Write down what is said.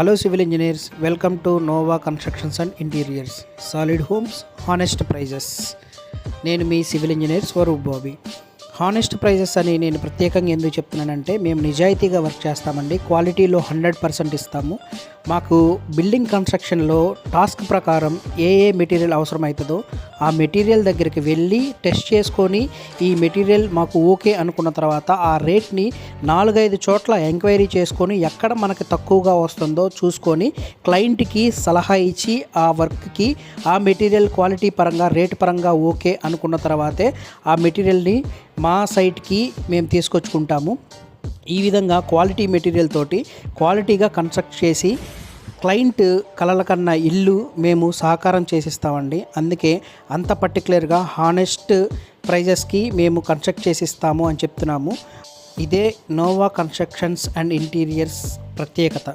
Hello civil engineers, welcome to Nova constructions and interiors, solid homes, honest prices. నేను మీ civil engineer Swaroop Bobby. Honest prices అని నేను ప్రత్యేకంగా ఎందుకు చెప్తున్నానంటే, మేము నిజాయితీగా వర్క్ చేస్తామండి. క్వాలిటీలో 100% ఇస్తాము. మాకు బిల్డింగ్ కన్స్ట్రక్షన్లో టాస్క్ ప్రకారం ఏ మెటీరియల్ అవసరమవుతుందో ఆ మెటీరియల్ దగ్గరికి వెళ్ళి టెస్ట్ చేసుకొని ఈ మెటీరియల్ మాకు ఓకే అనుకున్న తర్వాత ఆ రేట్ని 4-5 చోట్ల ఎంక్వైరీ చేసుకొని ఎక్కడ మనకి తక్కువగా వస్తుందో చూసుకొని క్లయింట్కి సలహా ఇచ్చి ఆ వర్క్కి ఆ మెటీరియల్ క్వాలిటీ పరంగా రేట్ పరంగా ఓకే అనుకున్న తర్వాతే ఆ మెటీరియల్ని మా సైట్కి మేము తీసుకొచ్చుకుంటాము. ఈ విధంగా క్వాలిటీ మెటీరియల్ తోటి క్వాలిటీగా కన్స్ట్రక్ట్ చేసి క్లయింట్ కలల కన్నా ఇల్లు మేము సహకారం చేసిస్తామండి. అందుకే అంత పర్టికులర్గా హానెస్ట్ ప్రైజెస్కి మేము కన్స్ట్రక్ట్ చేసిస్తాము అని చెప్తున్నాము. ఇదే నోవా కన్స్ట్రక్షన్స్ అండ్ ఇంటీరియర్స్ ప్రత్యేకత.